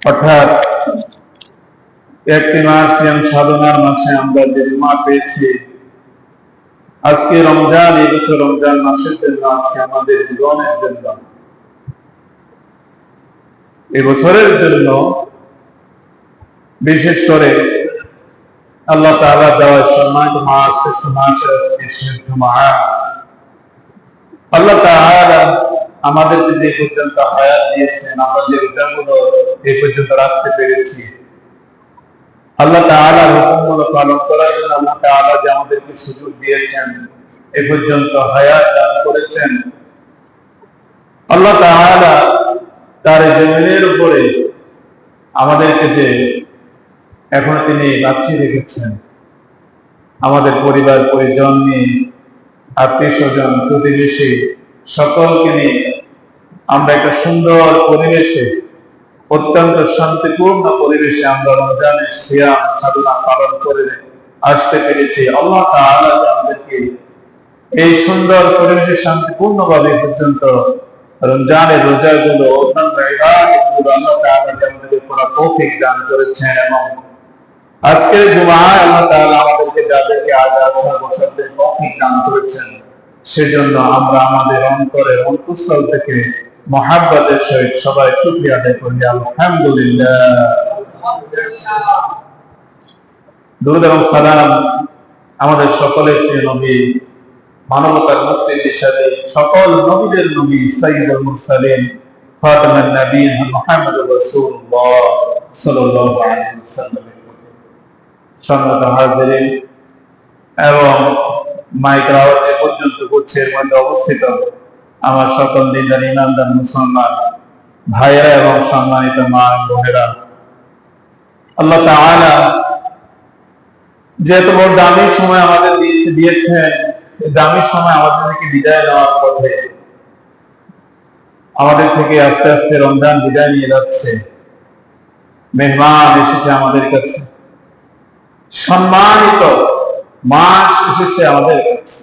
অর্থাৎ একটি মাস সিয়াম সাধনার মাসে আমরা যে জুমা পেয়েছি, আজকে রমজান, এই বছর রমজান মাসের জন্য, আজকে আমাদের জীবনের জন্য, এই বছরের জন্য বিশেষ করে আল্লাহ তাআলা দেওয়া সম্মানিত মাস, শ্রেষ্ঠ মাসের জুমা। আল্লাহ তাআলা আমাদেরকে যে পর্যন্ত হায়াত দিয়েছেন, আমরা যে রোজাগুলো এই পর্যন্ত রাখতে পেরেছি, আল্লাহ তাআলার হুকুমগুলো পালন করার জন্য আল্লাহ তাআলা যে আমাদেরকে সুযোগ দিয়েছেন, এ পর্যন্ত হায়াত দান করেছেন, আল্লাহ তাআলা তার জমিনের উপরে আমাদেরকে যে এখন তিনি বাঁচিয়ে রেখেছেন, আমাদের পরিবার পরিজন নিয়ে, আত্মীয় স্বজন, প্রতিবেশী সকলকে নিয়ে আমরা একটা সুন্দর পরিবেশে, অত্যন্ত শান্তিপূর্ণ পরিবেশে আমরা রমজানের সিয়াম সাধনা পালন করে আসতে পেরেছি। আল্লাহ তাআলা আমাদেরকে এই সুন্দর পরিবেশে শান্তিপূর্ণভাবে পর্যন্ত রমজানের রোজাগুলো, অন্যান্য ইবাদতগুলো আল্লাহ তাআলা আমাদেরকে পুরো তৌফিক দান করেছেন। এবং আজকের জুমায় আল্লাহ তাআলা আমাদেরকে যাদেরকে আজ বছরের তৌফিক দান করেছেন, সেজন্য আমরা আমাদের অন্তরের অন্তঃস্থল থেকে মহাব্বতের সহিত সবাই শুকরিয়া আদায় করি, আলহামদুলিল্লাহ। দুরূদ এবং সালাম আমাদের সকলের প্রিয় নবী, মানবতার মুক্তির দিশারি, সকল নবীদের নবী, সাইয়্যিদুল মুরসালিন, খাতামুন নবিয়্যিন মুহাম্মদুর রাসূলুল্লাহ সাল্লাল্লাহু আলাইহি ওয়াসাল্লাম। সম্মানিত হাজিরিন এবং মাইকের আওয়াজ যে পর্যন্ত পৌঁছে এর মধ্যে অবস্থিত আমার সকল দিনদার ইমানদার মুসলমান ভাইয়েরা এবং সম্মানিত মা বোনেরা, আল্লাহ তাআলা যে এত বড় দামি সময় আমাদের দিয়েছেন, দামি সময় আমাদেরকে বিদায় নেওয়ার পথে আমাদের থেকে আস্তে আস্তে রমজান বিদায় নিয়ে যাচ্ছে। মেহমান এসেছে আমাদের কাছে, সম্মানিত মাস এসেছে আমাদের কাছে।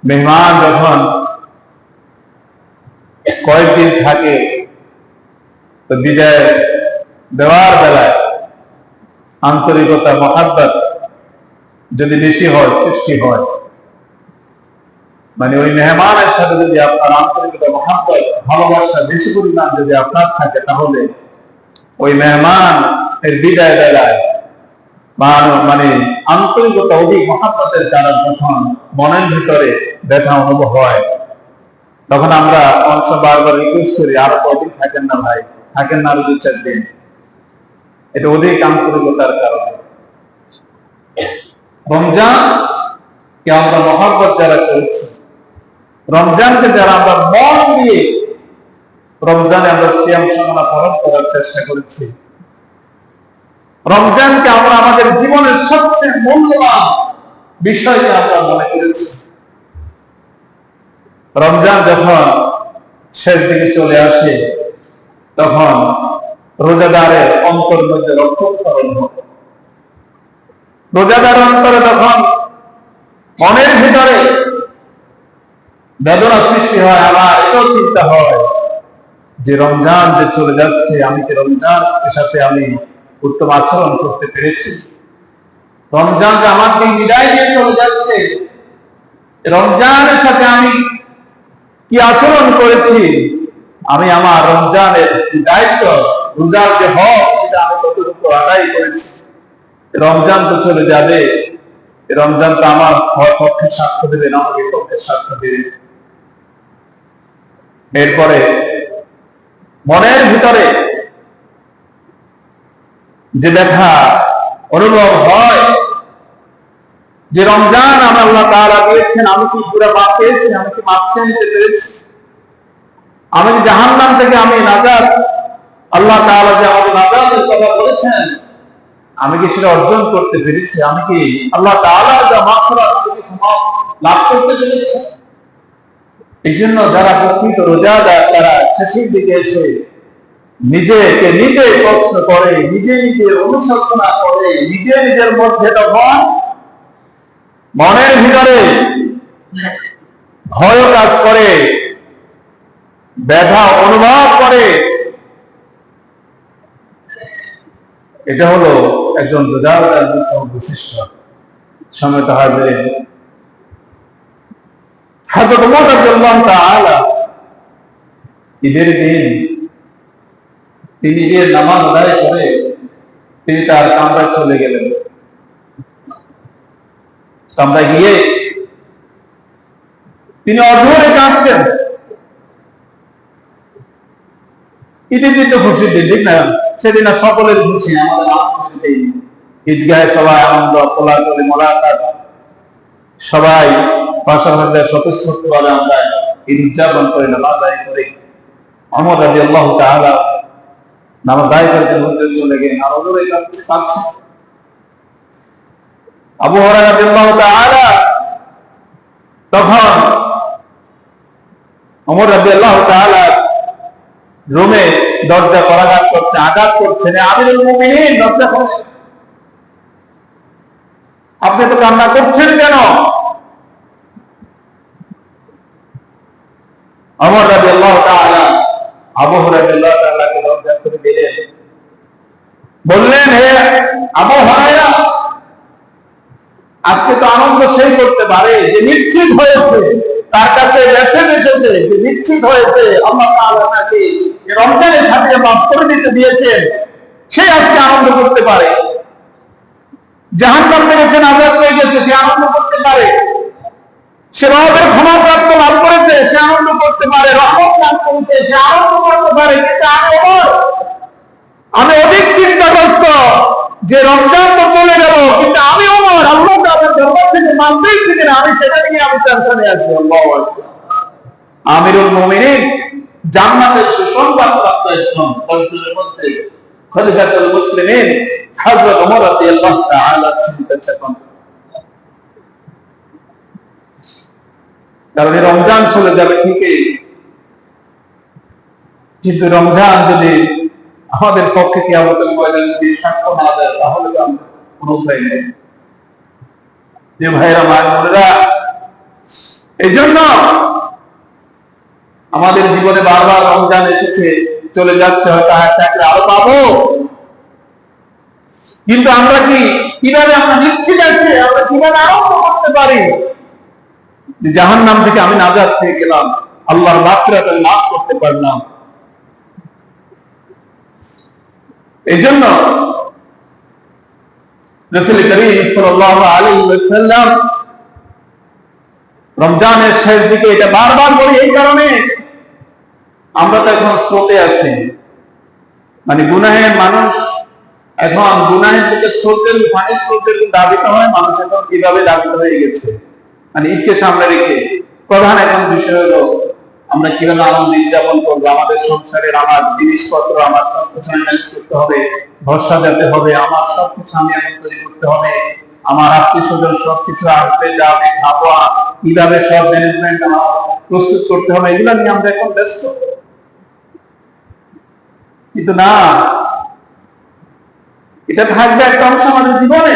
মেহমান যখন কয়েকদিন থাকে, তো বিদায় দেওয়ার বেলায় আন্তরিকতা, মহাব্বত যদি বেশি হয়, সৃষ্টি হয়, মানে ওই মেহমানের সাথে যদি আপনার আন্তরিকতা, মহাব্বত, ভালোবাসা বেশি পরিমাণ যদি আপনার থাকে, তাহলে ওই মেহমান এর বিদায় বেলায় মানে আন্তরিকতা, অধিক মহাব্বতের দ্বারা যখন মনের ভিতরে ব্যথা অনুভব হয়, তখন আমরা অংশ বারবার রিকোয়েস্ট করি, আরো কদিন থাকেন না ভাই, থাকেন না আরো 2-4 দিন। এটা অধিক আন্তরিকতার কারণে। রমজান কে আমরা মহব্বত যারা করেছি, রমজানকে যারা আমরা মন দিয়ে রমজানে আমরা সিয়াম সাধনা পালন করার চেষ্টা করেছি, রমজানকে আমরা আমাদের জীবনের সবচেয়ে মূল্যবান বিষয়কে আমরা মনে করেছি। রমজান যখন শেষ দিকে চলে আসে, তখন রোজাদারের অন্তর মধ্যে রক্তক্ষরণ হয়। রোজাদার অন্তরে তখন মনের ভিতরে বেদনা সৃষ্টি হয়। আমার এটাও চিন্তা হয় যে রমজান যে চলে যাচ্ছে, আমি কি রমজানের সাথে আমি উত্তম আচরণ করতে পেরেছি? রমজান যে আমাকে বিদায় দিয়ে চলে যাচ্ছে, রমজানের সাথে আমি কি আচরণ করেছি? আমি আমার রমজানের দায়িত্ব, রোজার যে হক, সেটা আমি কতটুকু আদায় করেছি? রমজান তো চলে যাবে, রমজান তো আমার পক্ষে সাক্ষ্য দেবে না, আমাকে পক্ষে সাক্ষ্য দেবে। এরপরে মনের ভিতরে যে ব্যথা অনুভব হয় যে রমজান আমার আল্লাহ তাআলা দিয়েছেন, আমি কি পুরো মাপ পেয়েছি? আমি কি মাপ চেয়ে নিতে পেরেছি? আমি কি জাহান্নাম থেকে আমি নাজাত, আল্লাহ তাআলা যে আমাকে নাজাতের কথা বলেছেন, আমি কি সেটা অর্জন করতে পেরেছি? আমি কি আল্লাহ তাআলার যা মাগফিরাত থেকে ক্ষমা লাভ করতে পেরেছি? এই জন্য যারা প্রকৃত রোজাদার, তারা শেষের দিকে এসে নিজেকে নিজে প্রশ্ন করে, নিজে নিজে অনুশোচনা করে, নিজে নিজের মধ্যে তখন মনের ভিতরে ভয় কাজ করে, ব্যথা অনুভব করে। এটা হলো একজন রোজাদার বৈশিষ্ট্য। সমেত হাজির, হযরত ওমর রাদিয়াল্লাহু তাআলা ঈদের দিন তিনি ঈদের নামাজ আদায় করে তিনি তার কামরায় চলে গেলেন। কামরায় গিয়ে তিনি অঝরে কাঁদছেন। ঈদের দিন তো খুশির দিন, ঠিক না? সেদিন সকলের খুশি, আমাদের ঈদগাহে সবাই আনন্দ, কোলাকুলি, মোলাকাত, সবাই পাশাপাশি স্বতঃস্ফূর্তভাবে আমরা ঈদ উদযাপন করে নামাজ আদায় করি। ওমর রাদিয়াল্লাহু তাআলা নামাজ আদায় করতে হুজুর চলে গেলেন, আর ওদের কাছে আবু হুরায়রা রাদিয়াল্লাহু তাআলা তখন ওমর রাদিয়াল্লাহু তাআলা রুমে দরজা করাঘাত করছে, আঘাত করছেন। আমিরুল মুমিনিন, দরজা খোলেন, আপনি তো কান্না করছেন কেন? ওমর রাদিয়াল্লাহু তাআলা আবু হুরায়রা রাদিয়াল্লাহু তাআলাকে দরজা খুলে দিলেন, বললেন, হে আবু হুরায়রা, আজকে তো আনন্দ সেই করতে পারে যে নিশ্চিত হয়েছে, তার কাছে মেসেজ এসেছে যে নিশ্চিত হয়েছে আল্লাহ তাআলা তাকে রমজানের সাথে মাফ করে দিতে দিয়েছেন, সে আজকে আনন্দ করতে পারে। জাহান্নাম থেকে আযাব হয়ে গেছে, সে আনন্দ করতে পারে। সে রবের ক্ষমা প্রাপ্ত লাভ করেছে, সে আনন্দ করতে পারে। রহমত লাভ করেছে, সে আনন্দ করতে পারে। কিন্তু আমি অধিক চিন্তাগ্রস্ত যে রমজান তো চলে গেল, কিন্তু আমি ওমর আল্লাহ তাআলার দরবার থেকে মাফ পেয়েছি কিনা, আমি সেটা নিয়ে আমি টেনশনে আছি। আল্লাহু আকবার। আমিরুল মুমিনিন, জান্নাতের সুসংবাদ প্রাপ্ত একজন পঞ্চজনের মধ্যে খলিফাতুল মুসলিমিন হযরত ওমর রাদিয়াল্লাহু তাআলা চিন্তা চেতন। কারণ রমজান চলে যাবে ঠিকই, কিন্তু রমজান যদি আমাদের পক্ষে কিয়ামতের ময়দানে যদি সাক্ষ্য না দেয়, তাহলে কোনো উপায় নেই। যে ভাইরা, মায়েরা, এই জন্য আমাদের জীবনে বারবার রমজান এসেছে, চলে যাচ্ছে, হয়তো চাকরি আরো পাবো, কিন্তু আমরা কিভাবে আমরা নিশ্চিত আছি, আমরা কিভাবে আরম্ভ করতে পারি যে জাহান্নাম থেকে আমি নাজাত পেয়ে গেলাম, আল্লাহর মাগফিরাত লাভ করতে পারলাম। এই জন্য রাসূল করিম সাল্লাল্লাহু আলাইহি ওয়াসাল্লাম রমজানের শেষ দিকে এটা বারবার বলি, এই কারণে আমরা তো এখন স্রোতে আছি, মানে গুনাহের মানুষ এখন গুনাহের থেকে স্রোতের পানির স্রোতের দাবিত হয়। মানুষ এখন কিভাবে দাবিত হয়ে গেছে, মানে ঈদকে সামনে রেখে প্রধান এখন বিষয় হলো আমরা কিভাবে আনন্দ উদযাপন করবো। আমাদের সংসারের আমার জিনিসপত্র, আমার সবকিছু ম্যানেজ করতে হবে, ভরসা যেতে হবে, আমার সবকিছু আমি এখন তৈরি করতে হবে, আমার আত্মীয় স্বজন সবকিছু আসবে, যাবে, খাবো, কিভাবে সব ম্যানেজমেন্ট আমার প্রস্তুত করতে হবে, এগুলো নিয়ে আমরা এখন ব্যস্ত। কিন্তু না, এটা থাকবে একটা অংশ আমাদের জীবনে,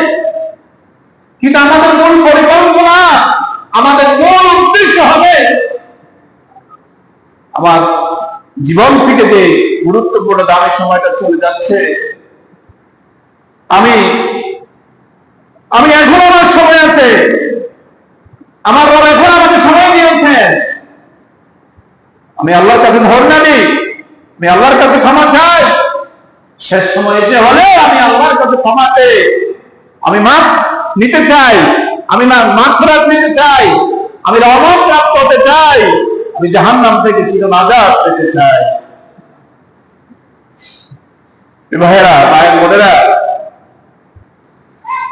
কিন্তু আমাদের মূল পরিকল্পনা, আমাদের মূল উদ্দেশ্য হবে আমার জীবন থেকে যে গুরুত্বপূর্ণ দামি সময়টা চলে যাচ্ছে, আমি এখন আমার সময় আছে, আমার রব এখন আমাকে সময় দিয়েছেন, আমি আল্লাহর কাছে ধর্ণা দিই, আমি আল্লাহর কাছে ক্ষমা চাই। শেষ সময় এসে হলে আমি আল্লাহর কাছে ক্ষমা চাই, আমি মাফ নিতে চাই, আমি মাগফিরাত নিতে চাই, আমি রহমত প্রাপ্ত হতে চাই, আমি জাহান্নাম থেকে চিরনাজাত পেতে চাই। ভাইয়েরা, মায়ের বোনেরা,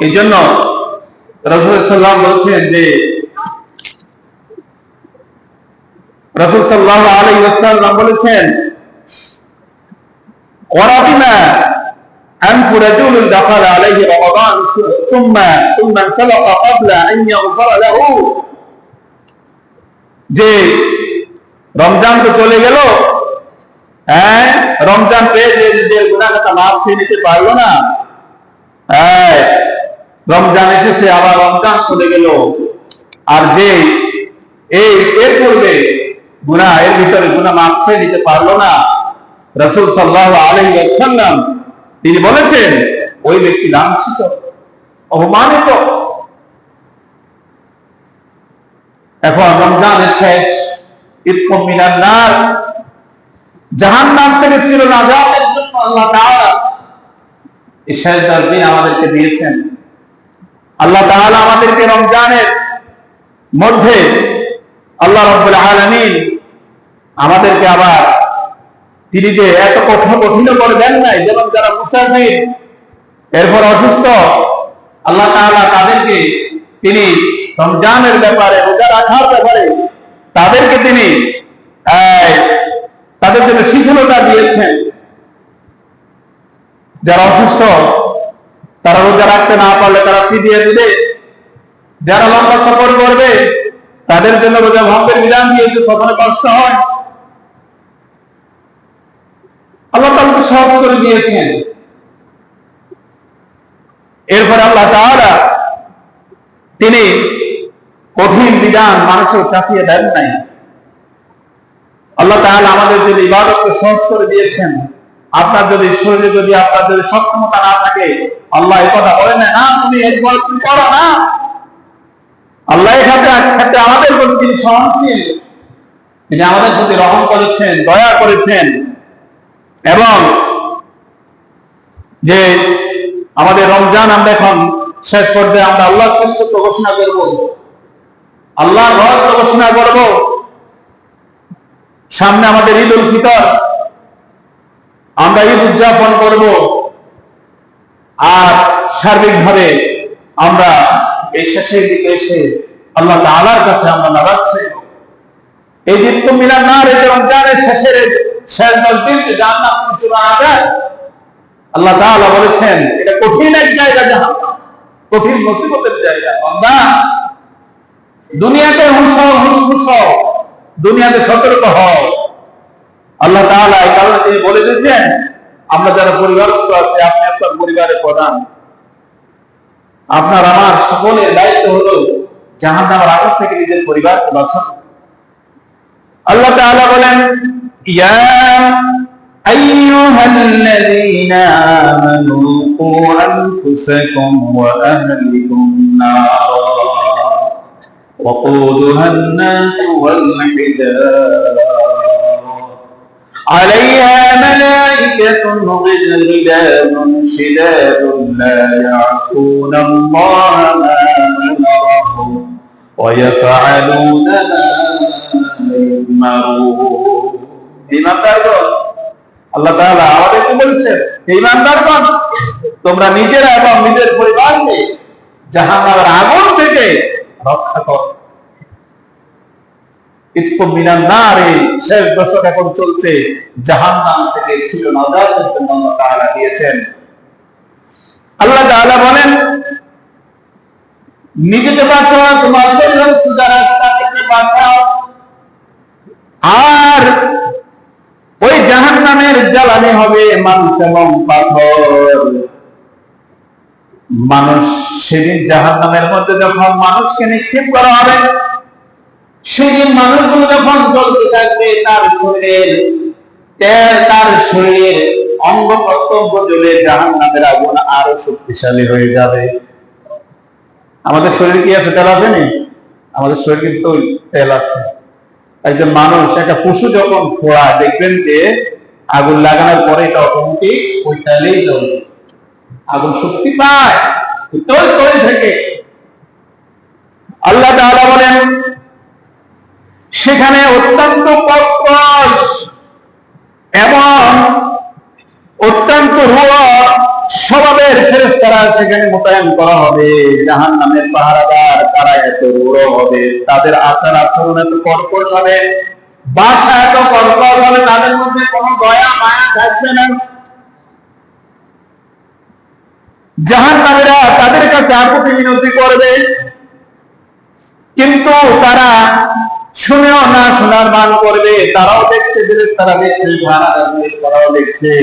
এই জন্য রাসূল সাল্লাল্লাহু আলাইহি ওয়াসাল্লাম বলছেন যে রাসূল সাল্লাল্লাহু আলাইহি ওয়াসাল্লাম বলেছেন, ওয়ারাবিনা আনফু রাজুলুন দাখালা আলাইহি রমাদান সুম্মা সালাকা ক্বাবলা আন ইয়াগফারা লাহু, যে রমজান তো চলে গেল, রমজান পেয়ে যে গুনাহটা মাফ করে নিতে পারলো না, রমজান এসেছে, আবার রমজান চলে গেল। আর যে এর পূর্বে গুনাহ, এর ভিতরে গুনাহ মাফ করে নিতে পারলো না, রাসূল সাল্লাল্লাহু আলাইহি ওয়াসাল্লাম তিনি বলেছেন ওই ব্যক্তি লাঞ্ছিত, অপমানিত। এখন রমজানের শেষ, ইতকুম মিনান নার, জাহান্নাম থেকে ছিল নাজাতের জন্য আল্লাহ তাআলা এই শেষ 10 দিন আমাদেরকে দিয়েছেন। আল্লাহ তাআলা আমাদেরকে রমজানের মধ্যে আল্লাহ রাব্বুল আলামিন আমাদেরকে আবার তিনি যে এত কঠিন করে দেন নাই, যেমন যারা মুসাফির এরপর অসুস্থ, আল্লাহ তাআলা তাদেরকে তিনি রমজানের ব্যাপারে, রোজা রাখার ব্যাপারে তাদেরকে তিনি তাদের জন্য শিথিলতা দিয়েছেন। যারা অসুস্থ তারা রোজা রাখতে না পারলে তারা ফিদিয়া দিবে, যারা লম্বা সফর করবে তাদের জন্য রোজা ভঙ্গের বিধান দিয়েছে, সফরে কষ্ট হয়, আল্লাহ তাআলা সহজ করে দিয়েছেন। এরপর আল্লাহ তাআলা তিনি কঠিন বিধান মানুষের চাপিয়ে দেন নাই। আল্লাহ তাআলা আমাদের জন্য ইবাদতকে সহজ করে দিয়েছেন। আপনার যদি শরীরে যদি আপনার যদি সক্ষমতা না থাকে, আল্লাহ এই কথা বলেন না তুমি এরপর তুমি করো না। আল্লাহ এই ক্ষেত্রে আমাদের প্রতি তিনি সহনশীল, তিনি আমাদের প্রতি রহম করেছেন, দয়া করেছেন। এবং যে আমাদের রমজান আমরা এখন শেষ পর্যায়ে আমরা আল্লাহর শ্রেষ্ঠত্ব ঘোষণা করব, আল্লাহর রহমত ঘোষণা করব। সামনে আমাদের ঈদ উল ফিতর, আমরা ঈদ উদযাপন করব। আর সার্বিকভাবে আমরা এই শেষের দিকে এসে আল্লাহ তাআলার কাছে আমরা নারাচ্ছে এই যে ইতকুম মিনান নার, এই রমজানের শেষের শেষ 10 দিন জান্নাত থেকে চলে আসা। আল্লাহ তাআলা বলেছেন এটা কঠিন এক জায়গা, জাহান্নাম কঠিন মুসিবতের জায়গা। বান্দা দুনিয়াতে হুঁশ, দুনিয়াতে সতর্ক হও। আল্লাহ তাআলা এই কারণে তিনি বলে দিয়েছেন আমরা যারা পরিবারস্থ আছি, আপনি আপনার পরিবারের প্রধান, আপনার আমার সকলের দায়িত্ব হলো জাহান্নামের আগুন থেকে নিজের পরিবারকে বাঁচানো। আল্লাহ তাআলা বলেন ইয়া আইয়ুহাল্লাযীনা আমানু কু আনফুসাকুম ওয়া আহলিকুম নারা وقودها الناس والحجارة عليها ملائكة غلاظ شداد لا يعصون الله ما أمرهم ويفعلون ما يؤمرون। ঈমানদারগণ, আল্লাহ তাআলা আমাদেরকে বলছেন ঈমানদারগণ তোমরা নিজেরা এবং নিজের পরিবারকে জাহান্নামের আগুন থেকে রক্ষা করো। ইতকুম মিনান নার, শেষ বছর এখন চলছে, জাহান্নাম থেকে ছিল নাজাতের জন্য আল্লাহ তাআলা দিয়েছেন। আল্লাহ তাআলা বলেন নিজেকে বাঁচাও, তোমার পরিবারকে যারা তাদেরকে বাঁচাও। আর ওই জাহান্নামের জ্বালানি হবে মানুষ এবং পাথর। মানুষ সেদিন জাহান্নামের মধ্যে যখন মানুষকে নিক্ষেপ করা হবে, সেদিন মানুষগুলো যখন জ্বলতে থাকবে, তার শরীরের অঙ্গ প্রত্যঙ্গ জ্বলে জাহান্নামের আগুন আরো শক্তিশালী হয়ে যাবে। আমাদের শরীর কি আছে? তেল আছে নি? আমাদের শরীর কিন্তু তেল আছে। একজন মানুষ, একটা পশু যখন খোঁড়ায় দেখবেন যে আগুন লাগানোর পরে এটা অটোমেটিক ওই তেলেই জ্বলবে, আগুন শক্তি পায় তৈরি থেকে। আল্লাহ তাআলা বলেন সেখানে অত্যন্ত কর্কশ এবং অত্যন্ত রূঢ় স্বভাবের ফেরেশতারা সেখানে মোতায়েন করা হবে। জাহান্নামের পাহারাদার তারা এত রূঢ় হবে, তাদের আচার আচরণ এত কর্কশ হবে, ভাষা এত কর্কশ হবে, তাদের মধ্যে কোনো দয়া মায়া থাকবে না। জাহান্নামীরা তাদের কাছে আকুতি মিনতি করবে, কিন্তু তারা শুনেও না শোনার ভান করবে। তারাও দেখছে, তারা দেখছে, তারাও দেখছে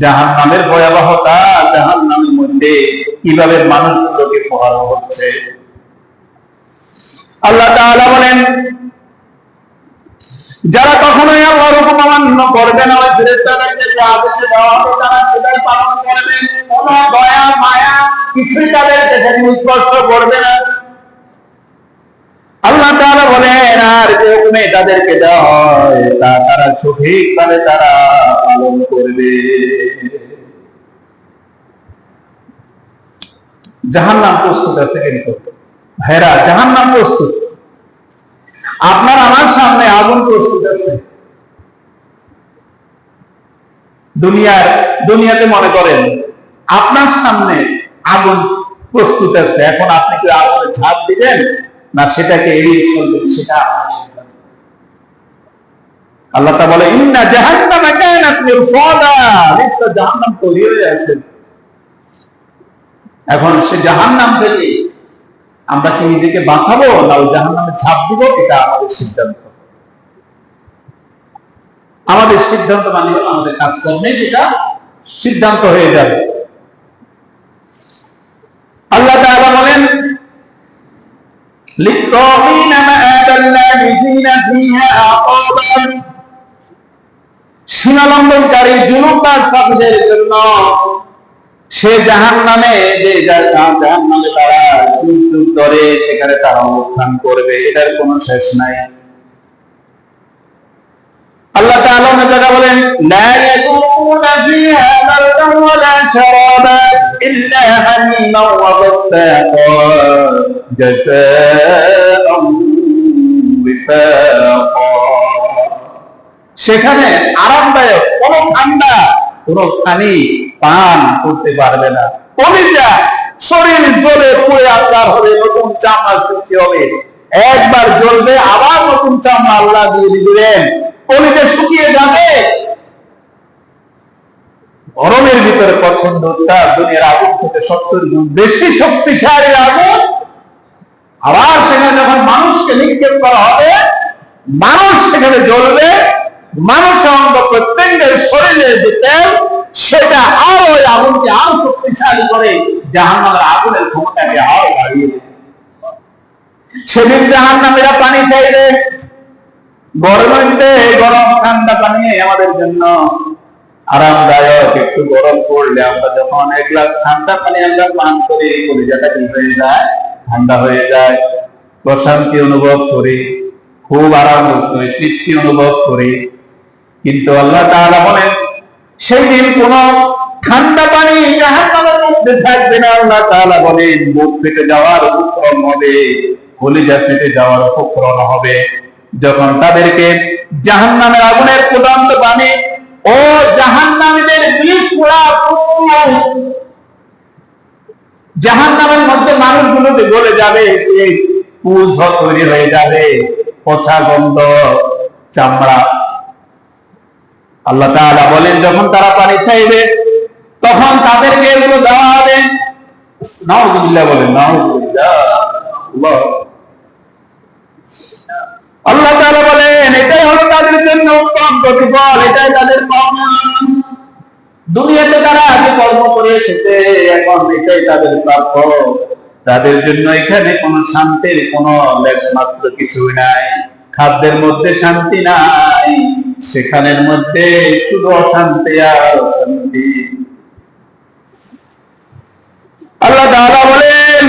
জাহান্নামের ভয়াবহতা, জাহান্নামের মধ্যে কিভাবে মানুষগুলোকে পোহানো হচ্ছে। আল্লাহ তাআলা বলেন, যারা কখনোই আল্লাহর হুকুম অমান্য করবে না, ওই ফেরেশতাদেরকে যে আদেশ দেওয়া হবে তারা সেটাই পালন করবে। কোনো দয়া মায়া কিছুই তাদের দেখে স্পর্শ করবে না। আল্লাহ তাআলা বলেন, আর যে হুকুমে তাদেরকে দেওয়া হয় তা তারা সঠিকভাবে তারা পালন করবে। জাহান্নাম প্রস্তুত আছে, কিন্তু ভাইরা জাহান্নাম প্রস্তুত। আপনার আমার সামনে আগুন প্রস্তুত আছে। দুনিয়াতে মনে করেন আপনার সামনে আগুন প্রস্তুত আছে, এখন আপনি কি আগুনে ঝাঁপ দিবেন না সেটাকে এড়িয়ে চলবেন, সেটা আপনার সিদ্ধান্ত। আল্লাহ তাআলা বলে, ইন্না জাহান্নামা কানাত মিরসাদা, নিশ্চয় জাহান্নাম তৈরি হয়ে আছে। এখন সে জাহান্নাম থেকে আমরা কি নিজেকে বাঁচাবো না ওই জাহান্নামে ঝাঁপ দিব, এটা আমাদের সিদ্ধান্ত। আমাদের সিদ্ধান্ত মানে আমাদের কাজকর্মে সেটা সিদ্ধান্ত হয়ে যাবে। আল্লাহ তাআলা বলেন, লিত্তাগিনা মাআদাল লাযিনা ফিহা আকাবান, সীমালঙ্ঘনকারী জুলুমবাজদের জন্য সে জাহান্নামে, যে জাহান্নামে তারা যুগ যুগ ধরে সেখানে তারা অবস্থান করবে, এটার কোনো শেষ নাই। আল্লাহ তাআলা অন্য জায়গায় বলেন, লা ইয়াযুকুনা ফিহা বারদান ওয়ালা শারাবান ইল্লা হামিমান ওয়া গাসসাকা জাযাআন ওয়াফাকা, সেখানে আরামদায়ক কোন ঠান্ডা কোন পানি পান করতে পারবে না। কলিজা শরীর জ্বলে পুড়ে আকার হবে, নতুন চামড়া সৃষ্টি হবে, একবার জ্বলবে আবার নতুন চামড়া আল্লাহ দিয়ে দিবেন, কলিজা শুকিয়ে যাবে। গরমের ভিতরে পছন্দটা দুনিয়ার আগুন থেকে 70 গুণ বেশি শক্তিশালী আগুন। আবার সেখানে যখন মানুষকে নিক্ষেপ করা হবে, মানুষ সেখানে জ্বলবে, মানুষের অঙ্গ প্রত্যেকের শরীরে যে তেল, সেটা আরো ওই আগুনকে আরো শক্তিশালী করে জাহান্নামের আগুনের ক্ষমতাকে আরো বাড়িয়ে দেবে। সেদিন জাহান্নামীরা পানি চাইবে, গরমে গরম ঠান্ডা পানি আমাদের জন্য আরামদায়ক। একটু গরম পড়লে আমরা যখন এক গ্লাস ঠান্ডা পানি আমরা পান করি, কলিজাটা কি হয়ে যায়, ঠান্ডা হয়ে যায়, প্রশান্তি অনুভব করি, খুব আরাম করি, তৃপ্তি অনুভব করি। কিন্তু আল্লাহ তাআলা বলেন, সেই দিন কোন ঠান্ডা পানি জাহান্নামের মধ্যে থাকবে না। আল্লাহ তাআলা বলেন, বুক ফেটে যাওয়ার উপক্রম হবে, কলিজা ফেটে যাওয়ার উপক্রম হবে, যখন তাদেরকে জাহান্নামের আগুনের ফুটন্ত পানি ও জাহান্নামীদের বিষ পোড়া জাহান্নামের মধ্যে মানুষগুলো যে গলে যাবে, সেই পুজ তৈরি হয়ে যাবে, পচা গন্ধ চামড়া। আল্লাহ তাআলা বলেন, যখন তারা পানি চাইবে তখন তাদেরকে এগুলো দেওয়া হবে। নাউযুবিল্লাহ বলেন, নাউযুবিল্লাহ। আল্লাহ তাআলা বলেন, এটাই হলো তাদের জন্য উত্তম প্রতিফল, এটাই তাদের পাওনা। দুনিয়াতে তারা আগে কর্ম করে এসেছে, এখন এটাই তাদের প্রাপ্য। তাদের জন্য এখানে কোনো শান্তির কোনো লেশ মাত্র কিছুই নাই। খাদ্যের মধ্যে শান্তি নাই, সেখানের মধ্যে শুধু অশান্তি আর অশান্তি। আল্লাহ তাআলা বলেন,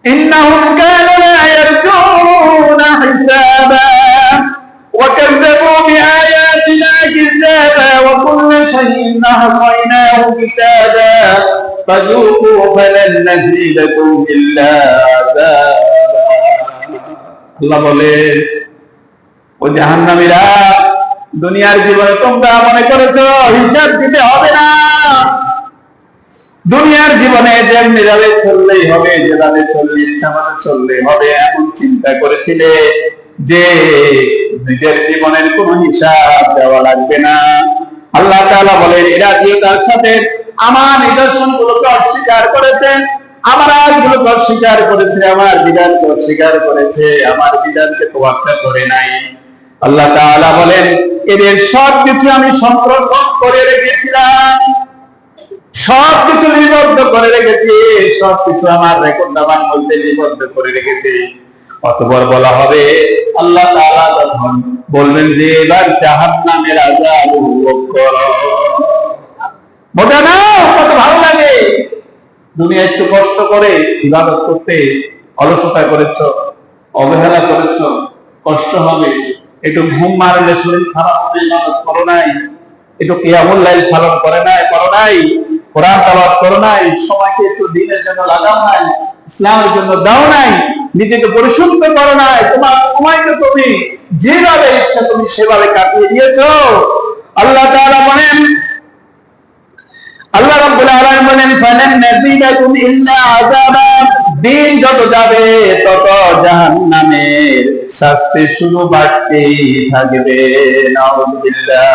ইন্নাহুম কানু লা ইয়ারজুনা হিসাবা ওয়া কাযযাবু বিআয়াতিনা কিযাবা ওয়া কুল্লা শাইইন আহসায়নাহু কিতাবা ফাযুকু ফালান নাযীদাকুম ইল্লা আযাবা। আল্লাহ বলে, ও জাহান্নামীরা, দুনিয়ার জীবনে তোমরা মনে করেছো হিসাব দিতে হবে না, দুনিয়ার জীবনে যেমনি ভাবে চললেই হবে, যেভাবে চললে ইচ্ছা মতো চললেই হবে, এমন চিন্তা করেছিলে যে নিজের জীবনের কোন হিসাব দেওয়া লাগবে না। আল্লাহ তাআলা বলেন, এরা তার সাথে আমার নিদর্শনগুলোকে অস্বীকার করেছে, আমার আয়াতগুলোকে অস্বীকার করেছে, আমার বিধানকে অস্বীকার করেছে, আমার বিধানকে তোয়াক্কা করে নাই। আল্লাহ তাআলা বলেন, এদের সবকিছু আমি সংরক্ষণ করে রেখেছিলাম, সবকিছু লিপিবদ্ধ করে রেখেছি, সবকিছু আমার রেকর্ড নামার মধ্যে লিপিবদ্ধ করে রেখেছি। অতঃপর বলা হবে, আল্লাহ তাআলা তখন বলবেন যে এবার জাহান্নামের আযাব উপভোগ করো। বোঝা না কত ভালো লাগে। দুনিয়া একটু কষ্ট করে ইবাদত করতে অলসতা করেছো, অবহেলা করেছো, কষ্ট হবে। একটু ঘুম মারলে শরীর খারাপ হবে, ইবাদত করো নাই। একটু কিয়ামুল লাইল পালন করো নাই, কোরআন তেলাওয়াত করো নাই, সময়কে একটু দ্বীনের জন্য লাগাও নাই, ইসলামের জন্য দাও নাই, নিজেকে পরিশুদ্ধ করো নাই। তোমার সময়কে তুমি যেভাবে ইচ্ছা তুমি সেভাবে কাটিয়ে দিয়েছো। আল্লাহ তাআলা বলেন, আল্লাহ রাব্বুল আলামিন বলেন, ফালান নাযিদাকুম ইল্লা আযাবা। দিন যত যাবে তত জাহান্নামের শাস্তি শুধু বাড়তেই থাকবে। নাউযুবিল্লাহ।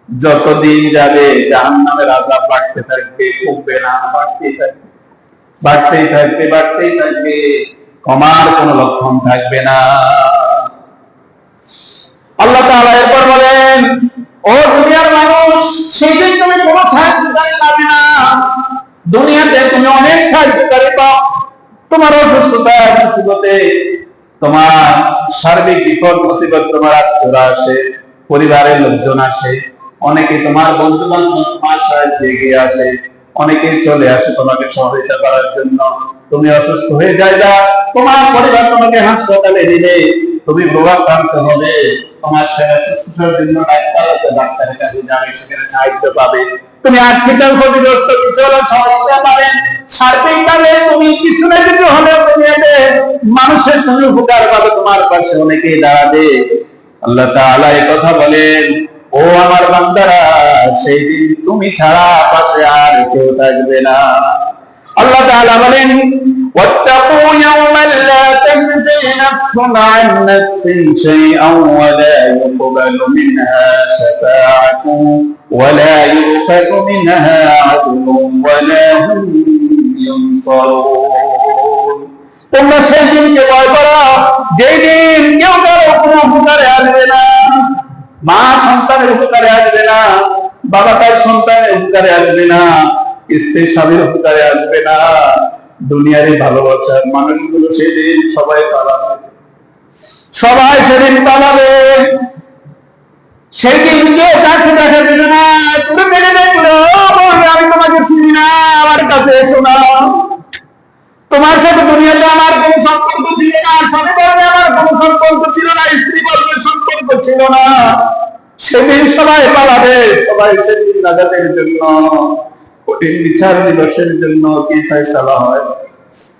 যত দিন যাবে জাহান্নামের আযাব বাড়তে থাকবে, কমবে না, বাড়তেই থাকবে, বাড়তেই থাকবে, বাড়তেই থাকবে, কমার কোনো লক্ষণ থাকবে না। আল্লাহ তাআলা এরপর বলেন, ও দুনিয়ার মানুষ, সেদিন তুমি কোনো সাহায্যকারী পাবে না। দুনিয়াতে তুমি অনেক সাহায্যকারী পাও। তোমার অসুস্থতা মুসিবতে, তোমার সার্বিক বিপদ মুসিবত, তোমার আত্মীয়রা আসে, পরিবারের লোকজন আসে, অনেকে তোমার বন্ধু বান্ধব তোমার সাহায্যে এগিয়ে আসে, অনেকে চলে আসে তোমাকে সহযোগিতা করার জন্য। তুমি অসুস্থ হয়ে যাইবা, তোমার পরিবার তোমাকে হাসপাতালে নিলে, তুমি রোগাক্রান্ত হবে, তোমার সুস্থতার জন্য ডাক্তারের কাছে যাবে, সেখানে সাহায্য পাবে। তুমি আর্থিক ক্ষতিগ্রস্ত কিছু হলে সহযোগিতা পাবেন। সার্বিকভাবে তুমি কিছু না কিছু হলেও দুনিয়াতে মানুষের তুমি উপকার পাবে, তোমার পাশে অনেকেই দাঁড়াবে। আল্লাহ তাআলা এই কথা বলেন, ও আমার বান্দারা, সেই দিন তুমি ছাড়া পাশে আর কেউ থাকবে না। আল্লাহ তাআলা বলেন, ওয়াত্তাকু ইয়াওমান লা তাজজি নাফসুন আন নাফসিন শাইআন ওয়া লা ইউকবালু মিনহা শাফাআতুন ওয়া লা ইউখাযু মিনহা আদলুন ওয়া লা হুম ইউনসারুন। তোমরা সেই দিনকে ভয় করো, যেই দিন কেউ কারো কোনো উপকারে আসবে না। মা সন্তানের উপকারে আসবে না, বাবা তার সন্তানের উপকারে আসবে না, স্ত্রী স্বামীর উপকারে আসবে না। দুনিয়ার এই ভালোবাসার মানুষগুলো সেদিন সবাই পালাবে, সবাই সেদিন পালাবে। সেদিন কেউ কাছে দেখা দেবে না। তুমি মেনে দেখলো, আমি তোমাকে চিনি না, আমার কাছে এসো না। তোমার সাথে দুনিয়াতে আমার কোন সম্পর্ক ছিল না, স্বামী বলবে আমার কোন সম্পর্ক ছিল না, স্ত্রী বলবে সম্পর্ক ছিল না। সেদিন সবাই পালাবে, সবাই সেদিন নাজাতের জন্য, কঠিন বিচার দিবসের জন্য কি ফয়সালা হয়।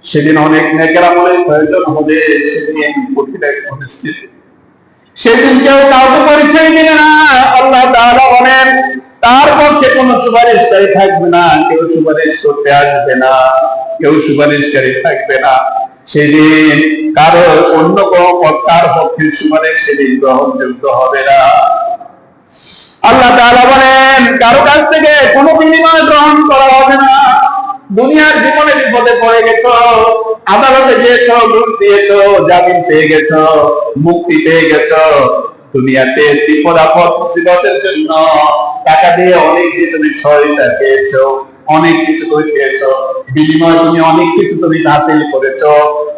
সেদিন অনেক নেকের আমলের প্রয়োজন হবে। সেদিন কঠিন এক পরিস্থিতি, সেদিন কেউ কাউকে পরিচয় দিবে না। আল্লাহ তাআলা বলেন, তার পক্ষে কোনো সুপারিশকারী থাকবে না, কেউ সুপারিশ করতে আসবে না, কেউ সুপারিশকারী থাকবে না। সেদিন কারো অন্য কার পক্ষে সুপারিশ সেদিন গ্রহণযোগ্য হবে না। আল্লাহ তাআলা বলেন, কারো কাছ থেকে কোনো বিনিময় গ্রহণ করা হবে না। দুনিয়ার জীবনে বিপদে পড়ে গেছো, আদালতে গিয়েছো, ঘুষ দিয়েছো, জামিন পেয়ে গেছো, মুক্তি পেয়ে গেছো। দুনিয়াতে বিপদ আপদ মুসিবতের জন্য টাকা দিয়ে অনেক কিছু তুমি সহায়তা পেয়েছো, অনেক কিছু তুমি পেয়েছো, বিনিময় তুমি অনেক কিছু তুমি হাসিল করেছো।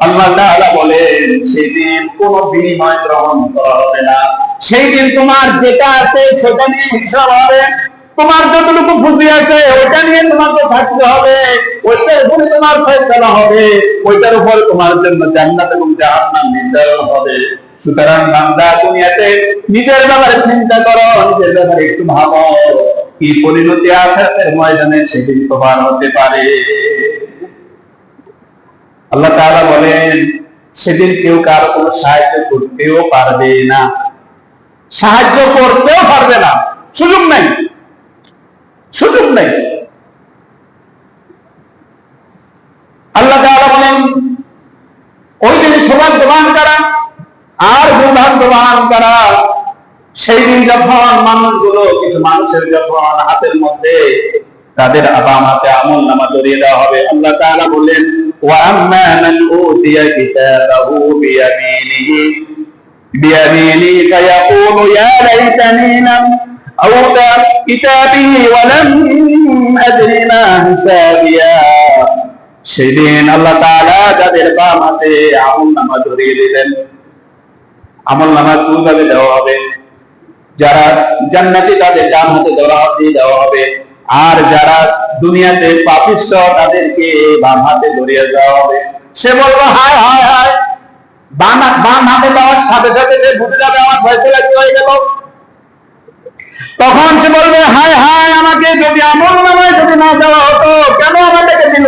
আল্লাহ তাআলা বলেন, সেদিন কোনো বিনিময় গ্রহণ করা হবে না। সেই দিন তোমার যেটা আছে সেটা নিয়ে হিসাব হবে। তোমার যতটুকু খুশি আছে ওটা নিয়ে তোমাকে থাকতে হবে, ওইটার উপরে তোমার ফয়সালা হবে, ওইটার উপর তোমার জন্য জান্নাত এবং জাহান্নাম নির্ধারণ হবে। সুতরাং বান্দা, দুনিয়াতে নিজের ব্যাপারে চিন্তা করো, নিজের ব্যাপারে একটু ভাবো, কি পরিণতি আখিরাতের ময়দানে সেদিন তোমার হতে পারে। আল্লাহ তাআলা বলেন, সেদিন কেউ কারো কোনো সাহায্য করতেও পারবে না, সাহায্য করতেও পারবে না, সুযোগ নাই, সুযোগ নাই। আল্লাহ তাআলা বলেন, ওই দিন সৌভাগ্যবান কারা আর দুর্ভাগ্যবান কারা। সেই দিন যখন মানুষগুলো, কিছু মানুষের যখন হাতের মধ্যে তাদের বাম হাতে আমল নামা ধরিয়ে দেওয়া হবে, আল্লাহ তাআলা বললেন, ওয়া আম্মা মান উতিয়া কিতাবাহু বিয়ামিনিহি ফায়াকুলু ইয়া লাইতানি লাম আউতা কিতাবি ওয়া লাম আদরি মা হিসাবিয়া সেদিন আল্লাহ তাআলা যাদের বাম হাতে আমলনামা ধরিয়ে দিলেন, আমলনামা কিভাবে দেওয়া হবে? যারা জান্নাতি তাদের ডান হাতে দেওয়া হবে, আর যারা দুনিয়াতে পাপিষ্ঠ তাদেরকে বাম হাতে ধরিয়ে দেওয়া হবে। সে বলবো হায় হায় হায়, বাম হাতে দেওয়ার সাথে সাথে যে বুঝে যাবে আমার ফয়সালা কি হয়ে গেল। তখন সে বলবে হায় হায়, আমাকে যদি আমলনামায় যদি না দেওয়া হতো, কেন আমাদেরকে দিল,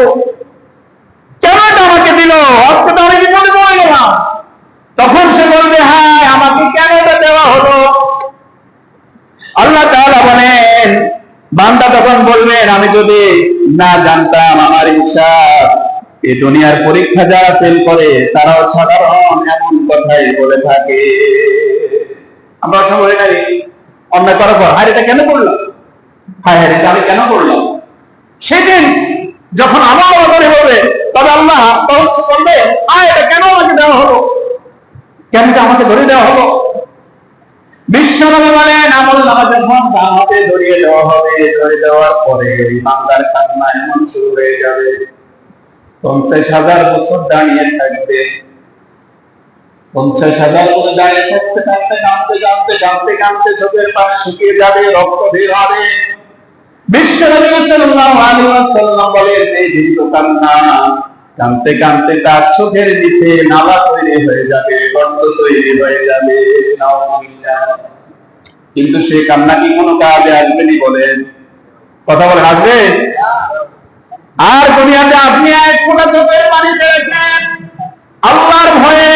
কেন আমাকে দিল, আজকে তো আমি বিপদে পড়ে গেলাম। তখন সে বলবে হায়, আমাকে কেন দেওয়া হলো। আল্লাহ তাআলা বলেন, বান্দা তখন বলবেন আমি যদি না জানতাম আমার হিসাব, এই দুনিয়ার পরীক্ষা যারা ফেল করে তারাও সাধারণ এমন কথাই বলে থাকে। আমরা সব বলি না অন্যায় করার পর হায় এটা কেন করলাম, হায় হায় এটা আমি কেন করলাম। সেদিন যখন আমার মনে হবে, তবে আল্লাহ বলবে হায় এটা কেন আমাকে দেওয়া হলো, কেন আমাকে ধরে দেওয়া হলো। বিশ্বনবী বলেন আমলনামা যখন বাম হাতে ধরিয়ে দেওয়া হবে, ধরে দেওয়ার পরে বান্দার কান্না এমন শুরু হয়ে যাবে 50,000 বছর দাঁড়িয়ে থাকবে। 50,000 করে দাঁড়িয়ে থাকতে থাকতে কাঁদতে কাঁদতে কাঁদতে কাঁদতে চোখের পানি শুকিয়ে যাবে, রক্ত বের হবে। বিশ্বনবী সাল্লাল্লাহু আলাইহি ওয়াসাল্লাম বলেন এই দীর্ঘ কান্না কাঁদতে কাঁদতে তার চোখের নিচে নালা তৈরি হয়ে যাবে, গর্ত তৈরি হয়ে যাবে। কিন্তু সেই কান্না কি কোনো কাজে আসবেনি? বলেন, কথা বলেন, আসবে? আর দুনিয়াতে আপনি এক ফোঁটা চোখের পানি ফেলেছেন আল্লাহর ভয়ে,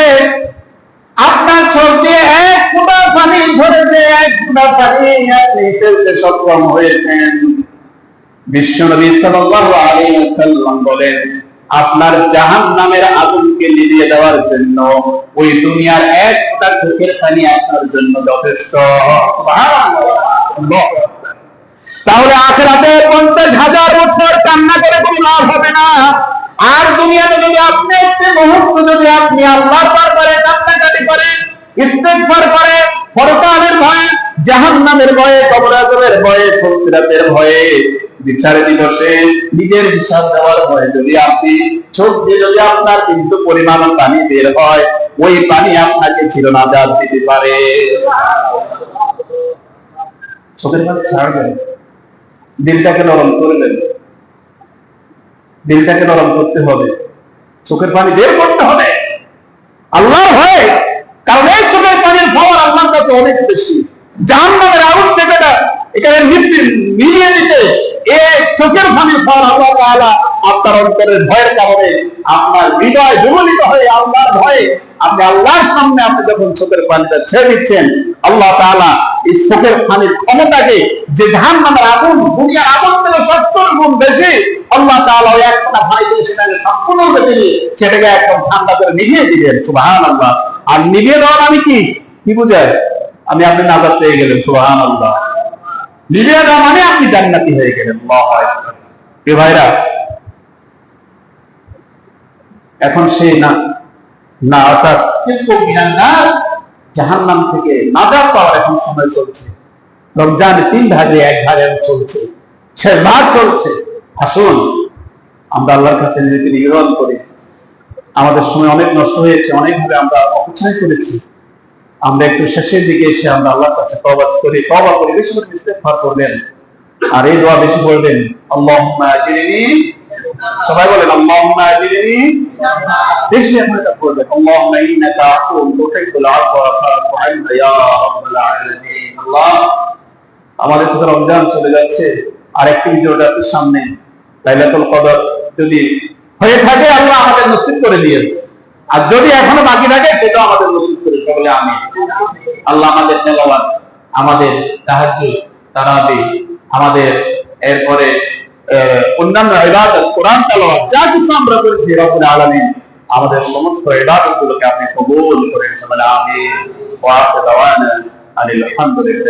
আপনার চোখ দিয়ে এক ফোঁটা পানি ধরেছে, এক ফোঁটা পানি আপনি ফেলতে সক্ষম হয়েছেন। বিশ্বনবী সাল্লাল্লাহু আলাইহি ওয়াসাল্লাম বলেন আপনার জাহান্নামের আগুনকে নিভিয়ে দেওয়ার জন্য ওই দুনিয়ার এক ফোঁটা চোখের পানি আপনার জন্য যথেষ্ট। সুবহানাল্লাহ। তাহলে আখিরাতে 50,000 বছর কান্না করে কোনো লাভ হবে না। আর দুনিয়াতে যদি আপনি একটি মুহূর্ত যদি আপনি আল্লাহর দরবারে কান্নাকাটি করেন, ইস্তিগফার করেন, পরকালের ভয়ে, জাহান্নামের ভয়ে, কবর আযাবের ভয়ে, ফুলসিরাতের ভয়ে, বিচার দিবসে নিজের হিসাব দেওয়ার ভয়ে যদি আপনি চোখ দিয়ে যদি আপনার কিন্তু পরিমাণ পানি বের হয়, ওই পানি আপনাকে চিরনাজাত দিতে পারে। চোখের পানি ছাড়বেন, দিলটাকে নরম করবেন, দিলটাকে নরম করতে হবে, চোখের পানি বের করতে হবে আল্লাহর ভয়ে। কারণ এই চোখের পানির পাওয়ার আল্লাহর কাছে অনেক বেশি। জাহান্নামের আগুন থেকে এখানে মিলিয়ে দিতে এই চোখের পানির পাওয়ার আল্লাহ তাআলা আপনার অন্তরের ভয়ের কারণে আপনার হৃদয় দুর্বলিত হয়ে আল্লাহর ভয়ে আপনি আল্লাহর সামনে আপনি যখন চোখের পানিটা ছেড়ে দিচ্ছেন, আল্লাহ তাআলা এই চোখের পানির ক্ষমতাকে যে জাহান্নামের আগুন দুনিয়ার আগুন থেকে 70 গুণ বেশি, আল্লাহ তাআলা ওই একটা পানি দিয়ে সেটাকে সম্পূর্ণরূপে তিনি সেটাকে একদম ঠান্ডা করে নিভিয়ে দিলেন। সুবহানাল্লাহ। আর নিভিয়ে দেওয়া আমি কি বোঝায়? আমি আপনি নাজাত পেয়ে গেলেন। সুবহানাল্লাহ। নিভিয়ে দেওয়া মানে আপনি জান্নাতি হয়ে গেলেন। আল্লাহু আকবার। এ ভাইরা, এখন সেই না অর্থাৎ জাহান্নাম থেকে নাজাত পাওয়ার এখন সময় চলছে। রমজান 3 ভাগে 1 ভাগে চলছে, সে মাস চলছে। আসুন আমরা আল্লাহর কাছে নিজেকে নিবেদন করি। আমাদের সময় অনেক নষ্ট হয়েছে, অনেকভাবে আমরা অপচয় করেছি। আমরা একটু শেষের দিকে এসে আমরা আল্লাহর কাছে তওবা করি, বেশি করে ইস্তেগফার করবেন, আর এই দোয়া বেশি পড়বেন। আল্লাহুম্মা আজিরনি, সবাই বলেন আল্লাহুম্মা আজিরনি, বেশি করে পড়বেন আল্লাহুম্মা ইন্নাকা আফুউন তুহিব্বুল আফওয়া ফা'ফু আন্না ইয়া রাব্বাল আলামিন। আল্লাহ, আমাদের তো রমজান চলে যাচ্ছে, আর একটি ভিডিওটা তো সামনে, লাইলাতুল কদর যদি হয়ে থাকে আল্লাহ আমাদের নসিব করে দিয়েন, আর যদি এখনো বাকি থাকে সেটা আমাদের নসিব করে বলে আমি। আল্লাহ আমাদের তেলাওয়াত, আমাদের তাহাজ্জুদ, তারাবি, আমাদের এরপরে অন্যান্য ইবাদত, কোরআন তেলাওয়াত যা কিছু আমরা করেছি, রব্বুল আলামিন আমাদের সমস্ত ইবাদতগুলোকে আপনি কবুল করেন। আমিন। ওয়া আখিরু দাওয়ানা আলহামদুলিল্লাহ।